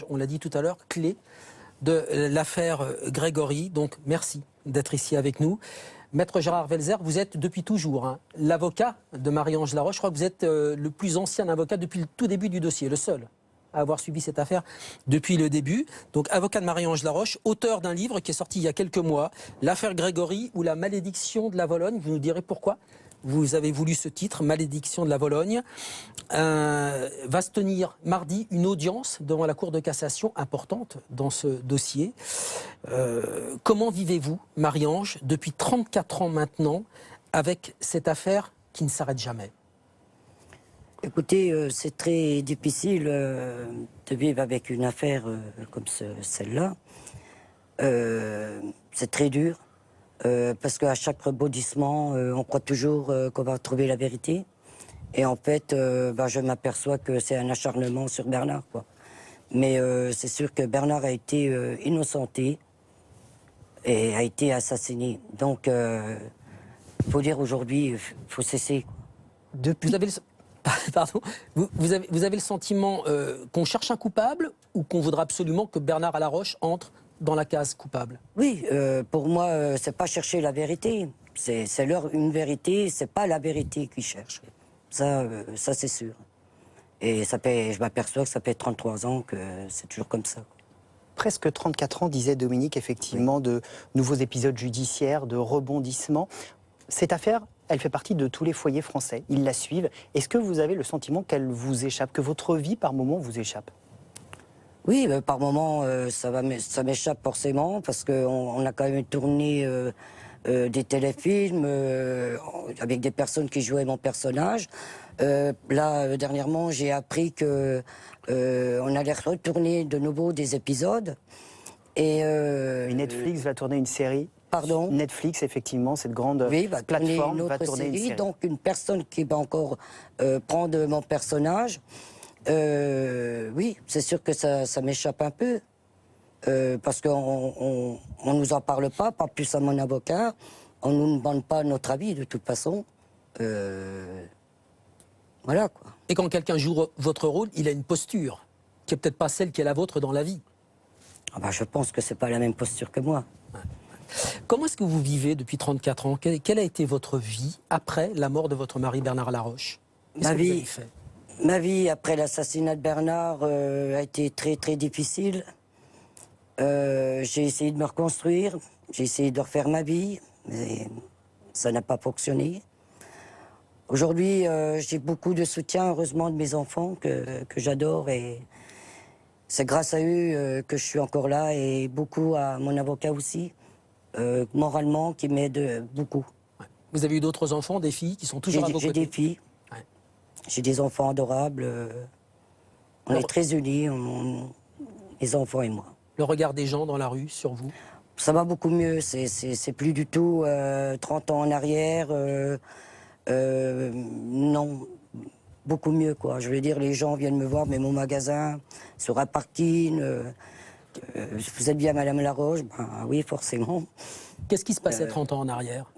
On l'a dit tout à l'heure, clé de l'affaire Grégory. Donc merci d'être ici avec nous. Maître Gérard Welzer, vous êtes depuis toujours l'avocat de Marie-Ange Laroche. Je crois que vous êtes le plus ancien avocat depuis le tout début du dossier, le seul à avoir suivi cette affaire depuis le début. Donc avocat de Marie-Ange Laroche, auteur d'un livre qui est sorti il y a quelques mois, L'affaire Grégory ou la malédiction de la Vologne. Vous nous direz pourquoi vous avez voulu ce titre, Malédiction de la Vologne. Va se tenir mardi une audience devant la Cour de cassation importante dans ce dossier. Comment vivez-vous, Marie-Ange, depuis 34 ans maintenant, avec cette affaire qui ne s'arrête jamais? Écoutez, c'est très difficile de vivre avec une affaire comme celle-là. C'est très dur. Parce qu'à chaque rebondissement, on croit toujours qu'on va trouver la vérité. Et en fait, je m'aperçois que c'est un acharnement sur Bernard, quoi. Mais c'est sûr que Bernard a été innocenté et a été assassiné. Donc, il faut dire aujourd'hui, il faut cesser, quoi. Depuis... Pardon, vous avez le sentiment qu'on cherche un coupable ou qu'on voudra absolument que Bernard Laroche entre dans la case coupable? Oui, pour moi, c'est pas chercher la vérité. C'est leur une vérité, c'est pas la vérité qu'ils cherchent. Ça c'est sûr. Et je m'aperçois que ça fait 33 ans que c'est toujours comme ça. Presque 34 ans, disait Dominique, effectivement, oui, de nouveaux épisodes judiciaires, de rebondissements. Cette affaire, elle fait partie de tous les foyers français. Ils la suivent. Est-ce que vous avez le sentiment qu'elle vous échappe, que votre vie, par moment, vous échappe? Oui, par moments, ça m'échappe forcément, parce qu'on a quand même tourné des téléfilms avec des personnes qui jouaient mon personnage. Là, dernièrement, j'ai appris qu'on allait retourner de nouveau des épisodes. Et Netflix va tourner une série. Pardon? Netflix, effectivement, cette grande plateforme va tourner une série. Donc une personne qui va encore prendre mon personnage. Oui, c'est sûr que ça m'échappe un peu, parce qu'on ne nous en parle pas plus à mon avocat, on ne nous demande pas notre avis de toute façon. Voilà, quoi. Et quand quelqu'un joue votre rôle, il a une posture qui n'est peut-être pas celle qui est la vôtre dans la vie. Je pense que c'est pas la même posture que moi. Ouais. Comment est-ce que vous vivez depuis 34 ans? Quelle a été votre vie après la mort de votre mari Bernard Laroche? Ma vie après l'assassinat de Bernard a été très très difficile. J'ai essayé de me reconstruire, j'ai essayé de refaire ma vie, mais ça n'a pas fonctionné. Aujourd'hui, j'ai beaucoup de soutien, heureusement, de mes enfants que j'adore, et c'est grâce à eux que je suis encore là, et beaucoup à mon avocat aussi, moralement, qui m'aide beaucoup. Vous avez eu d'autres enfants, des filles qui sont toujours à vos côtés? J'ai des filles. J'ai des enfants adorables. On est très unis, les enfants et moi. Le regard des gens dans la rue sur vous? Ça va beaucoup mieux. C'est plus du tout 30 ans en arrière. Non, beaucoup mieux, quoi. Je veux dire, les gens viennent me voir, mais mon magasin, sur un parking. Vous êtes bien Madame Laroche? Oui, forcément. Qu'est-ce qui se passait 30 ans en arrière?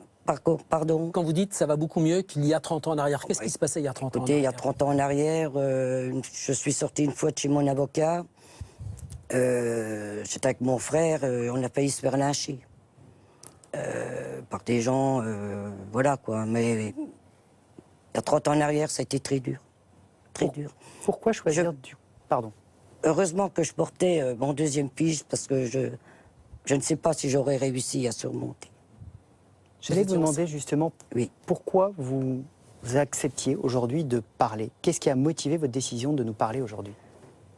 Pardon? Quand vous dites ça va beaucoup mieux qu'il y a 30 ans en arrière, qu'est-ce qui se passait il y a 30 ans en arrière? Il y a 30 ans en arrière, je suis sorti une fois de chez mon avocat. J'étais avec mon frère, on a failli se faire lyncher. Par des gens, voilà, quoi. Mais il y a 30 ans en arrière, ça a été très dur. Très dur. Pourquoi choisir Pardon. Heureusement que je portais mon deuxième fils, parce que je ne sais pas si j'aurais réussi à surmonter. J'allais vous demander justement pourquoi vous acceptiez aujourd'hui de parler. Qu'est-ce qui a motivé votre décision de nous parler aujourd'hui?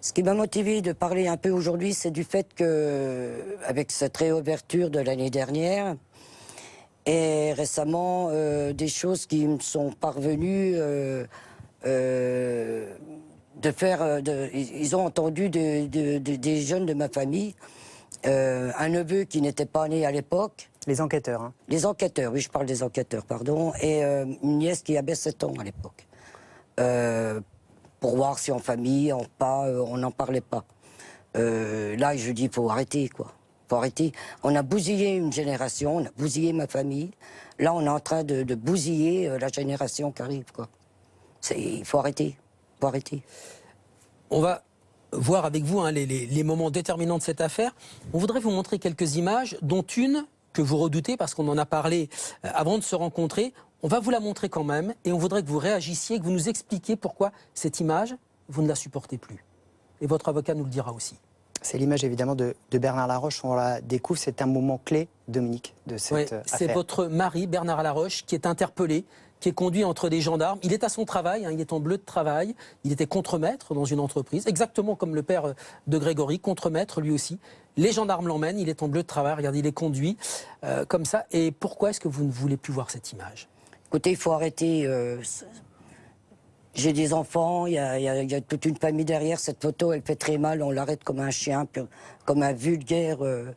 Ce qui m'a motivé de parler un peu aujourd'hui, c'est du fait que, avec cette réouverture de l'année dernière, et récemment, des choses qui me sont parvenues ils ont entendu des jeunes de ma famille, un neveu qui n'était pas né à l'époque. Les enquêteurs, hein. Les enquêteurs, oui, je parle des enquêteurs, pardon. Et une nièce qui avait 7 ans à l'époque. Pour voir si en famille, on n'en parlait pas. Là, je dis, il faut arrêter, quoi. Faut arrêter. On a bousillé une génération, on a bousillé ma famille. Là, on est en train de bousiller la génération qui arrive, quoi. Il faut arrêter. Faut arrêter. On va voir avec vous les moments déterminants de cette affaire. On voudrait vous montrer quelques images, dont une que vous redoutez parce qu'on en a parlé avant de se rencontrer. On va vous la montrer quand même et on voudrait que vous réagissiez, que vous nous expliquiez pourquoi cette image, vous ne la supportez plus. Et votre avocat nous le dira aussi. C'est l'image évidemment de Bernard Laroche, on la découvre, c'est un moment clé, Dominique, de cette affaire. C'est votre mari, Bernard Laroche, qui est interpellé, qui est conduit entre des gendarmes. Il est à son travail, il est en bleu de travail, il était contremaître dans une entreprise, exactement comme le père de Grégory, contremaître lui aussi. Les gendarmes l'emmènent, il est en bleu de travail, regardez, il est conduit comme ça. Et pourquoi est-ce que vous ne voulez plus voir cette image? Écoutez, il faut arrêter. J'ai des enfants, il y a toute une famille derrière. Cette photo, elle fait très mal. On l'arrête comme un chien, comme un vulgaire. Il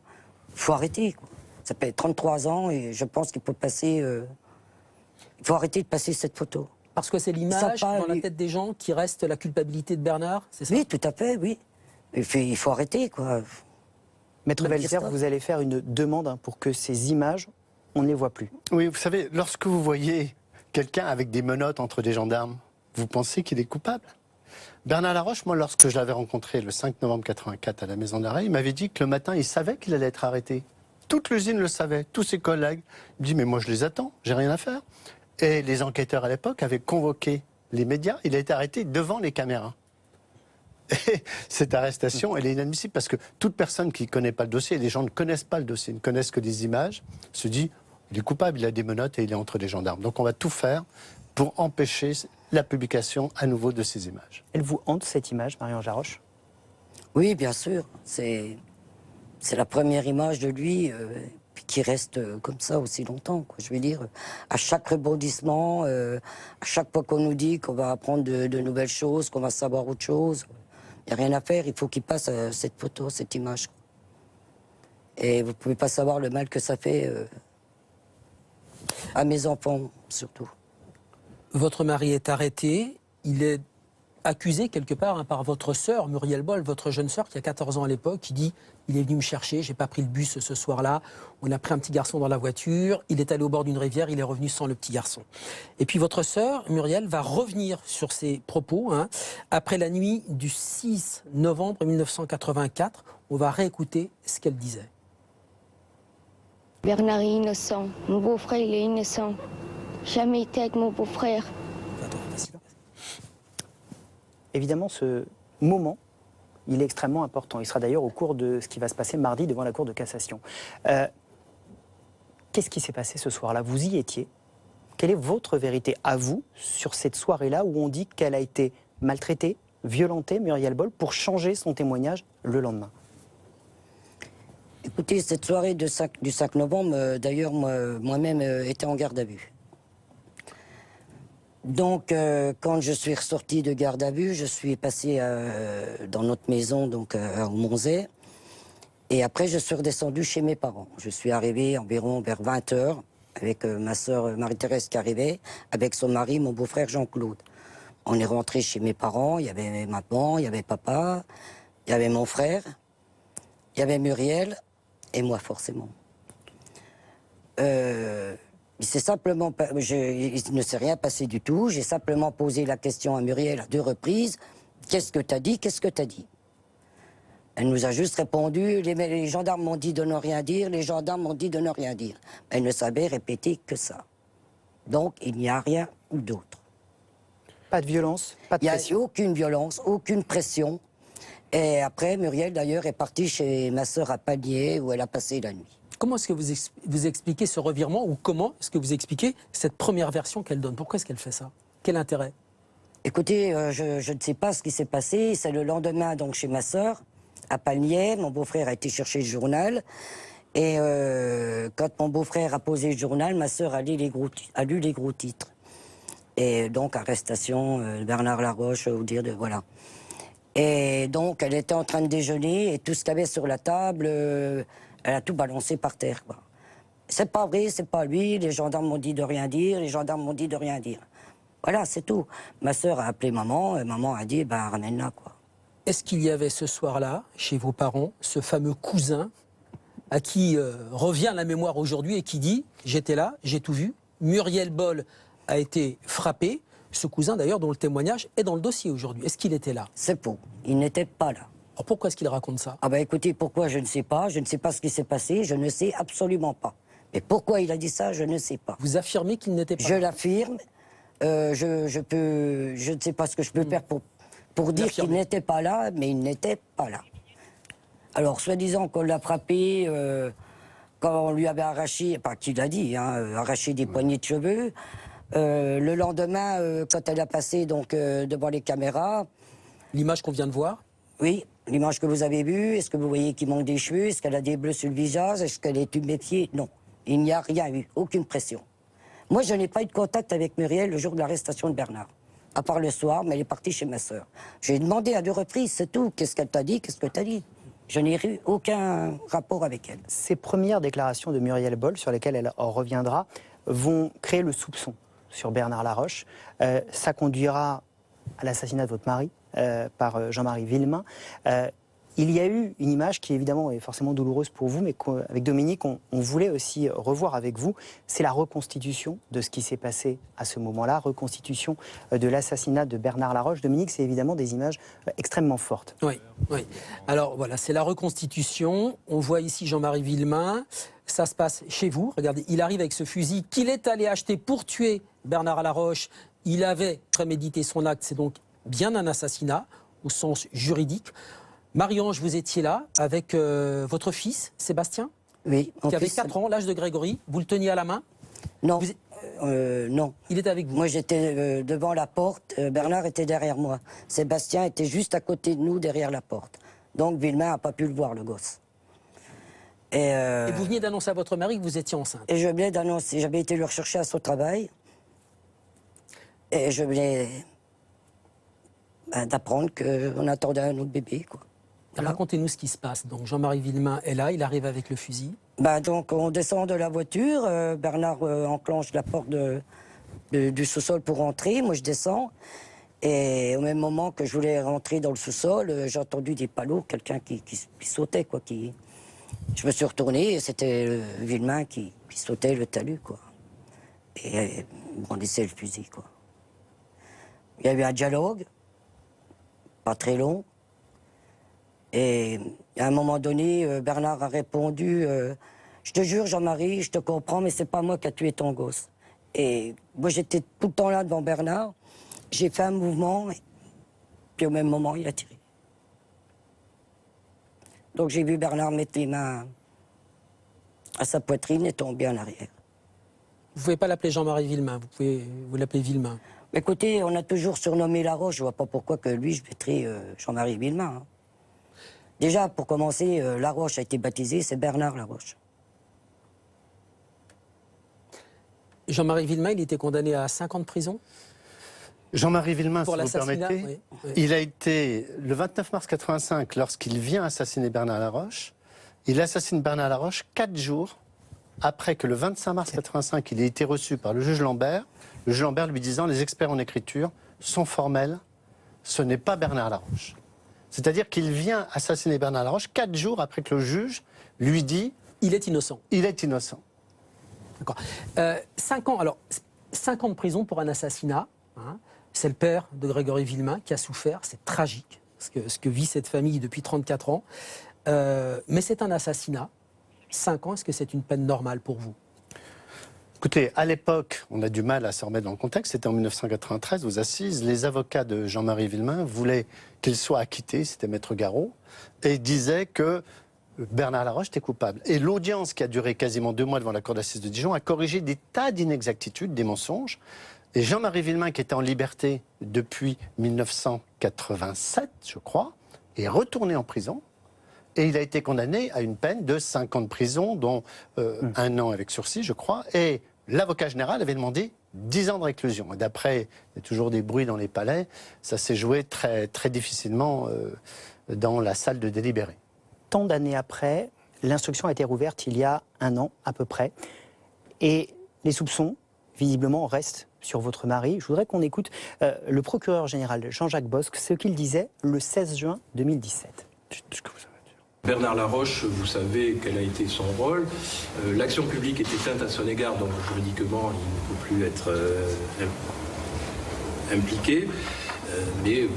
faut arrêter, quoi. Ça fait 33 ans et je pense qu'il faut passer. Il faut arrêter de passer cette photo. Parce que c'est l'image dans la tête des gens qui reste la culpabilité de Bernard, c'est ça? Oui, tout à fait, oui. Il faut arrêter, quoi. Maître Belzer, vous allez faire une demande pour que ces images, on ne les voit plus. Oui, vous savez, lorsque vous voyez quelqu'un avec des menottes entre des gendarmes, vous pensez qu'il est coupable? Bernard Laroche, moi, lorsque je l'avais rencontré le 5 novembre 84 à la maison d'arrêt, il m'avait dit que le matin, il savait qu'il allait être arrêté. Toute l'usine le savait, tous ses collègues. Il me dit, mais moi, je les attends, j'ai rien à faire. Et les enquêteurs à l'époque avaient convoqué les médias. Il a été arrêté devant les caméras. Et cette arrestation, elle est inadmissible parce que toute personne qui ne connaît pas le dossier, les gens ne connaissent pas le dossier, ne connaissent que des images, se dit, il est coupable, il a des menottes et il est entre des gendarmes. Donc on va tout faire pour empêcher la publication à nouveau de ces images. Elle vous hante, cette image, Marie-Ange Laroche? Oui, bien sûr. C'est la première image de lui qui reste comme ça aussi longtemps, quoi. Je veux dire, à chaque rebondissement, à chaque fois qu'on nous dit qu'on va apprendre de nouvelles choses, qu'on va savoir autre chose, il n'y a rien à faire. Il faut qu'il passe cette photo, cette image. Et vous ne pouvez pas savoir le mal que ça fait à mes enfants, surtout. Votre mari est arrêté, il est accusé quelque part par votre sœur, Muriel Boll, votre jeune sœur qui a 14 ans à l'époque, qui dit « il est venu me chercher, j'ai pas pris le bus ce soir-là, on a pris un petit garçon dans la voiture, il est allé au bord d'une rivière, il est revenu sans le petit garçon ». Et puis votre sœur, Muriel, va revenir sur ses propos, après la nuit du 6 novembre 1984. On va réécouter ce qu'elle disait. Bernard est innocent, mon beau-frère il est innocent. Jamais été avec mon beau-frère. Évidemment, ce moment, il est extrêmement important. Il sera d'ailleurs au cours de ce qui va se passer mardi devant la Cour de cassation. Qu'est-ce qui s'est passé ce soir-là? Vous y étiez. Quelle est votre vérité à vous sur cette soirée-là où on dit qu'elle a été maltraitée, violentée, Muriel Boll, pour changer son témoignage le lendemain? Écoutez, cette soirée du 5 novembre, d'ailleurs, moi-même était en garde à vue. Donc, quand je suis ressorti de garde à vue, je suis passé dans notre maison, donc à Monzet. Et après, je suis redescendu chez mes parents. Je suis arrivé environ vers 20h, avec ma sœur Marie-Thérèse qui arrivait, avec son mari, mon beau-frère Jean-Claude. On est rentré chez mes parents, il y avait maman, il y avait papa, il y avait mon frère, il y avait Muriel, et moi forcément. Il ne s'est rien passé du tout. J'ai simplement posé la question à Muriel à 2 reprises. Qu'est-ce que t'as dit? Qu'est-ce que t'as dit? Elle nous a juste répondu. Les gendarmes m'ont dit de ne rien dire. Les gendarmes m'ont dit de ne rien dire. Elle ne savait répéter que ça. Donc, il n'y a rien d'autre. Pas de violence, pas de pression? Il n'y a aucune violence, aucune pression. Et après, Muriel, d'ailleurs, est partie chez ma sœur à Pamiers, où elle a passé la nuit. Comment est-ce que vous expliquez ce revirement ou comment est-ce que vous expliquez cette première version qu'elle donne? Pourquoi est-ce qu'elle fait ça? Quel intérêt? Écoutez, je ne sais pas ce qui s'est passé. C'est le lendemain, donc, chez ma sœur, à Pamiers. Mon beau-frère a été chercher le journal. Et quand mon beau-frère a posé le journal, ma sœur a lu les gros titres. Et donc, arrestation, Bernard Laroche, vous dire, voilà. Et donc, elle était en train de déjeuner et tout ce qu'il y avait sur la table... elle a tout balancé par terre, quoi. C'est pas vrai, c'est pas lui, les gendarmes m'ont dit de rien dire, les gendarmes m'ont dit de rien dire. Voilà, c'est tout. Ma sœur a appelé maman, et maman a dit, bah, ramène-la, quoi. Est-ce qu'il y avait ce soir-là, chez vos parents, ce fameux cousin à qui revient la mémoire aujourd'hui et qui dit, j'étais là, j'ai tout vu, Muriel Boll a été frappée, Ce cousin, d'ailleurs, dont le témoignage est dans le dossier aujourd'hui. Est-ce qu'il était là? C'est faux. Il n'était pas là. Alors pourquoi est-ce qu'il raconte ça? Ah ben écoutez, pourquoi je ne sais pas. Je ne sais pas ce qui s'est passé. Je ne sais absolument pas. Mais pourquoi il a dit ça, je ne sais pas. Vous affirmez qu'il n'était pas Je là? l'affirme. Je ne sais pas ce que je peux faire pour dire qu'il n'était pas là, mais il n'était pas là. Alors, soi-disant qu'on l'a frappé quand on lui avait arraché, pas qu'il a dit, hein, arraché des poignées de cheveux. Le lendemain, quand elle a passé donc, devant les caméras... L'image qu'on vient de voir? Oui, l'image que vous avez vue, est-ce que vous voyez qu'il manque des cheveux? Est-ce qu'elle a des bleus sur le visage? Est-ce qu'elle est tuméfiée? Non, il n'y a rien eu, aucune pression. Moi, je n'ai pas eu de contact avec Muriel le jour de l'arrestation de Bernard. À part le soir, mais elle est partie chez ma sœur. J'ai demandé à 2 reprises, c'est tout. Qu'est-ce qu'elle t'a dit? Qu'est-ce que t'as dit? Je n'ai eu aucun rapport avec elle. Ces premières déclarations de Muriel Boll, sur lesquelles elle en reviendra, vont créer le soupçon sur Bernard Laroche. Ça conduira à l'assassinat de votre mari par Jean-Marie Villemain. Il y a eu une image qui évidemment est forcément douloureuse pour vous, mais avec Dominique, on voulait aussi revoir avec vous. C'est la reconstitution de ce qui s'est passé à ce moment-là, reconstitution de l'assassinat de Bernard Laroche. Dominique, c'est évidemment des images extrêmement fortes. Oui, oui. Alors voilà, c'est la reconstitution. On voit ici Jean-Marie Villemain. Ça se passe chez vous. Regardez, il arrive avec ce fusil qu'il est allé acheter pour tuer Bernard Laroche. Il avait prémédité son acte. C'est donc bien un assassinat au sens juridique. Marie-Ange, vous étiez là avec votre fils, Sébastien? Oui. Qui avait 4 ans, l'âge de Grégory. Vous le teniez à la main? Non. Vous... non. Il était avec vous? Moi, j'étais devant la porte. Bernard était derrière moi. Sébastien était juste à côté de nous, derrière la porte. Donc, Villemain n'a pas pu le voir, le gosse. Et vous veniez d'annoncer à votre mari que vous étiez enceinte? Et je venais d'annoncer. J'avais été le rechercher à son travail. Et je venais d'apprendre qu'on attendait un autre bébé, quoi. Voilà. Racontez-nous ce qui se passe. Donc Jean-Marie Villemain est là, il arrive avec le fusil. Donc on descend de la voiture, Bernard enclenche la porte du sous-sol pour rentrer, moi je descends. Et au même moment que je voulais rentrer dans le sous-sol, j'ai entendu des palos, quelqu'un qui sautait, quoi. Je me suis retourné et c'était Villemain qui sautait le talus, quoi. Et il brandissait le fusil, quoi. Il y a eu un dialogue, pas très long. Et à un moment donné, Bernard a répondu je te jure, Jean-Marie, je te comprends, mais c'est pas moi qui a tué ton gosse. Et moi, j'étais tout le temps là devant Bernard. J'ai fait un mouvement, puis au même moment, il a tiré. Donc j'ai vu Bernard mettre les mains à sa poitrine et tomber en arrière. Vous ne pouvez pas l'appeler Jean-Marie Villemain, vous l'appelez Villemain. Écoutez, on a toujours surnommé Laroche, je vois pas pourquoi que lui, je mettrais Jean-Marie Villemain. Hein. Déjà, pour commencer, Laroche a été baptisé, c'est Bernard Laroche. Jean-Marie Villemain, il était condamné à 5 ans de prison? Jean-Marie Villemain, si pour vous permettez, oui. Il a été, le 29 mars 85, lorsqu'il vient assassiner Bernard Laroche, il assassine Bernard Laroche 4 jours après que le 25 mars 85, il ait été reçu par le juge Lambert. Le juge Lambert lui disant, les experts en écriture sont formels, ce n'est pas Bernard Laroche. C'est-à-dire qu'il vient assassiner Bernard Laroche 4 jours après que le juge lui dit... Il est innocent. Il est innocent. D'accord. 5 ans, alors, 5 ans de prison pour un assassinat. Hein, c'est le père de Grégory Villemain qui a souffert. C'est tragique, ce que vit cette famille depuis 34 ans. Mais c'est un assassinat. 5 ans, est-ce que c'est une peine normale pour vous? Écoutez, à l'époque, on a du mal à se remettre dans le contexte, c'était en 1993, aux assises, les avocats de Jean-Marie Villemain voulaient qu'il soit acquitté, c'était Maître Garot, et disaient que Bernard Laroche était coupable. Et l'audience, qui a duré quasiment 2 mois devant la cour d'assises de Dijon, a corrigé des tas d'inexactitudes, des mensonges. Et Jean-Marie Villemain, qui était en liberté depuis 1987, je crois, est retourné en prison. Et il a été condamné à une peine de 5 ans de prison, dont 1 an avec sursis, je crois. Et l'avocat général avait demandé 10 ans de réclusion. Et d'après, il y a toujours des bruits dans les palais, ça s'est joué très, très difficilement dans la salle de délibéré. Tant d'années après, l'instruction a été rouverte il y a 1 an à peu près. Et les soupçons, visiblement, restent sur votre mari. Je voudrais qu'on écoute le procureur général Jean-Jacques Bosc, ce qu'il disait le 16 juin 2017. Ce que vous avez dit. Bernard Laroche, vous savez quel a été son rôle. L'action publique est éteinte à son égard, donc juridiquement, il ne peut plus être impliqués. Mais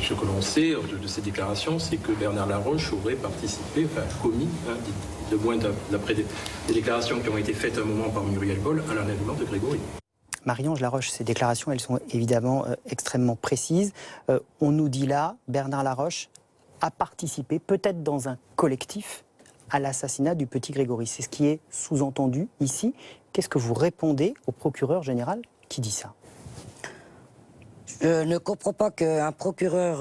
ce que l'on sait de ces déclarations, c'est que Bernard Laroche aurait participé, enfin commis, de moins d'après des déclarations qui ont été faites à un moment par Muriel Boll, à l'enlèvement de Grégory. Marie-Ange Laroche, ces déclarations, elles sont évidemment extrêmement précises. On nous dit là, Bernard Laroche a participé, peut-être dans un collectif, à l'assassinat du petit Grégory. C'est ce qui est sous-entendu ici. Qu'est-ce que vous répondez au procureur général qui dit ça? Je ne comprends pas qu'un procureur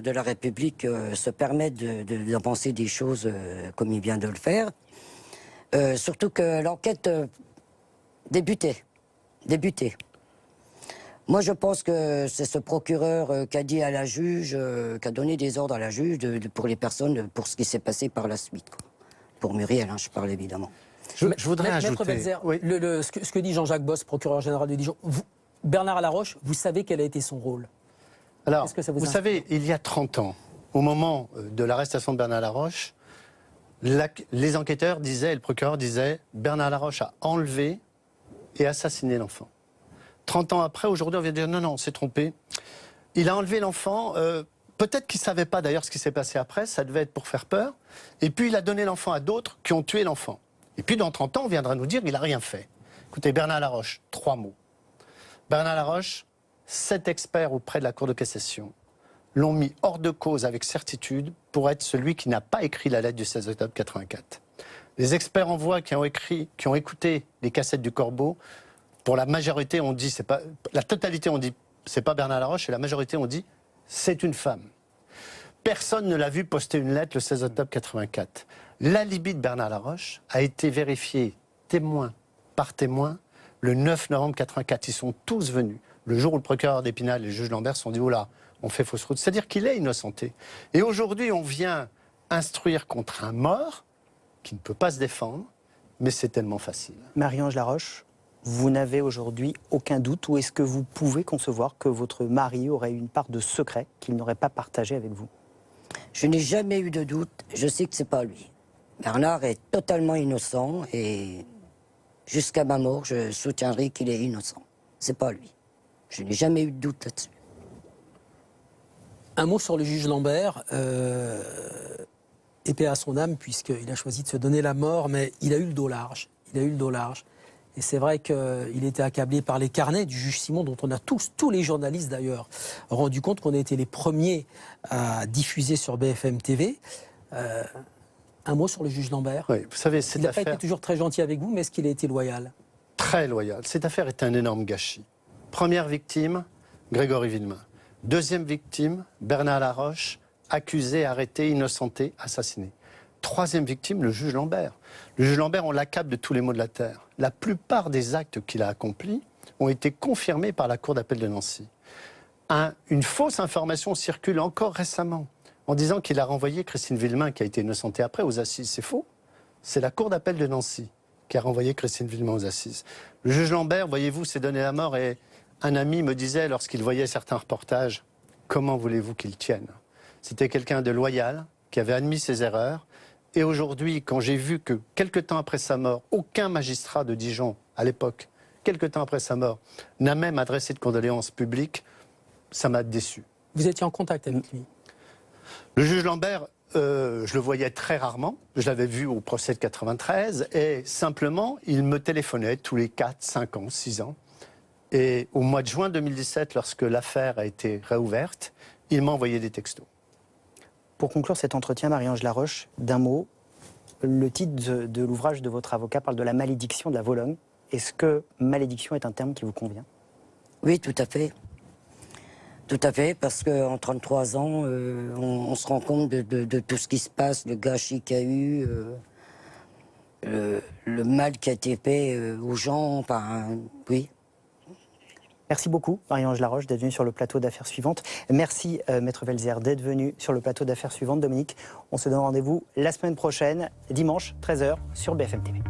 de la République se permette d'en penser des choses comme il vient de le faire. Surtout que l'enquête débutait. Moi, je pense que c'est ce procureur qui a dit à la juge, qui a donné des ordres à la juge pour les personnes, pour ce qui s'est passé par la suite. Quoi. Pour Muriel, je parle évidemment. Je voudrais Maître ajouter... Belzer, Oui. ce que dit Jean-Jacques Bosse, procureur général de Dijon, Bernard Laroche, vous savez quel a été son rôle? Alors, Est-ce que ça vous vous inspire? savez, il y a 30 ans, au moment de l'arrestation de Bernard Laroche, les enquêteurs disaient, et le procureur disait, Bernard Laroche a enlevé et assassiné l'enfant. 30 ans après, aujourd'hui, on vient de dire, non, on s'est trompé. Il a enlevé l'enfant, peut-être qu'il ne savait pas d'ailleurs ce qui s'est passé après, ça devait être pour faire peur, et puis il a donné l'enfant à d'autres qui ont tué l'enfant. Et puis dans 30 ans, on viendra nous dire qu'il n'a rien fait. Écoutez, Bernard Laroche, 3 mots. Bernard Laroche, 7 experts auprès de la Cour de cassation l'ont mis hors de cause avec certitude pour être celui qui n'a pas écrit la lettre du 16 octobre 84. Les experts en voix qui ont écouté les cassettes du Corbeau, pour la majorité, on dit, la totalité, on dit, c'est pas Bernard Laroche, et la majorité, on dit, c'est une femme. Personne ne l'a vu poster une lettre le 16 octobre 84. L'alibi de Bernard Laroche a été vérifié témoin par témoin le 9 novembre 84. Ils sont tous venus. Le jour où le procureur d'Épinal et le juge Lambert se sont dit, oh là, on fait fausse route. C'est-à-dire qu'il est innocenté. Et aujourd'hui, on vient instruire contre un mort qui ne peut pas se défendre, mais c'est tellement facile. Marie-Ange Laroche, vous n'avez aujourd'hui aucun doute, ou est-ce que vous pouvez concevoir que votre mari aurait une part de secret qu'il n'aurait pas partagé avec vous? Je n'ai jamais eu de doute, je sais que c'est pas lui. Bernard est totalement innocent et jusqu'à ma mort, je soutiendrai qu'il est innocent. C'est pas lui. Je n'ai jamais eu de doute là-dessus. Un mot sur le juge Lambert, épée à son âme, puisqu'il a choisi de se donner la mort, mais il a eu le dos large. Et c'est vrai qu'il était accablé par les carnets du juge Simon, dont on a tous les journalistes d'ailleurs, rendu compte qu'on a été les premiers à diffuser sur BFM TV. Un mot sur le juge Lambert. Oui, vous savez, il n'a pas été toujours très gentil avec vous, mais est-ce qu'il a été loyal? Très loyal. Cette affaire est un énorme gâchis. Première victime, Grégory Villemain. Deuxième victime, Bernard Laroche, accusé, arrêté, innocenté, assassiné. Troisième victime, le juge Lambert. Le juge Lambert, on l'accable de tous les maux de la terre. La plupart des actes qu'il a accomplis ont été confirmés par la Cour d'appel de Nancy. Une fausse information circule encore récemment en disant qu'il a renvoyé Christine Villemain, qui a été innocentée après, aux assises. C'est faux. C'est la Cour d'appel de Nancy qui a renvoyé Christine Villemain aux assises. Le juge Lambert, voyez-vous, s'est donné la mort et un ami me disait, lorsqu'il voyait certains reportages, comment voulez-vous qu'il tienne? C'était quelqu'un de loyal, qui avait admis ses erreurs. Et aujourd'hui, quand j'ai vu que, quelque temps après sa mort, aucun magistrat de Dijon, à l'époque, quelque temps après sa mort, n'a même adressé de condoléances publiques, ça m'a déçu. Vous étiez en contact avec lui? Le juge Lambert, je le voyais très rarement. Je l'avais vu au procès de 93. Et simplement, il me téléphonait tous les 4, 5 ans, 6 ans. Et au mois de juin 2017, lorsque l'affaire a été réouverte, il m'a envoyé des textos. Pour conclure cet entretien, Marie-Ange Laroche, d'un mot, le titre de l'ouvrage de votre avocat parle de la malédiction de la Vologne. Est-ce que malédiction est un terme qui vous convient? Oui, tout à fait. Tout à fait, parce qu'en 33 ans, on se rend compte de tout ce qui se passe, le gâchis qu'il y a eu, le mal qui a été fait aux gens, oui. Merci beaucoup, Marie-Ange Laroche, d'être venue sur le plateau d'Affaires suivantes. Merci, Maître Belzer, d'être venu sur le plateau d'Affaires suivantes. Dominique, on se donne rendez-vous la semaine prochaine, dimanche, 13h, sur BFM TV.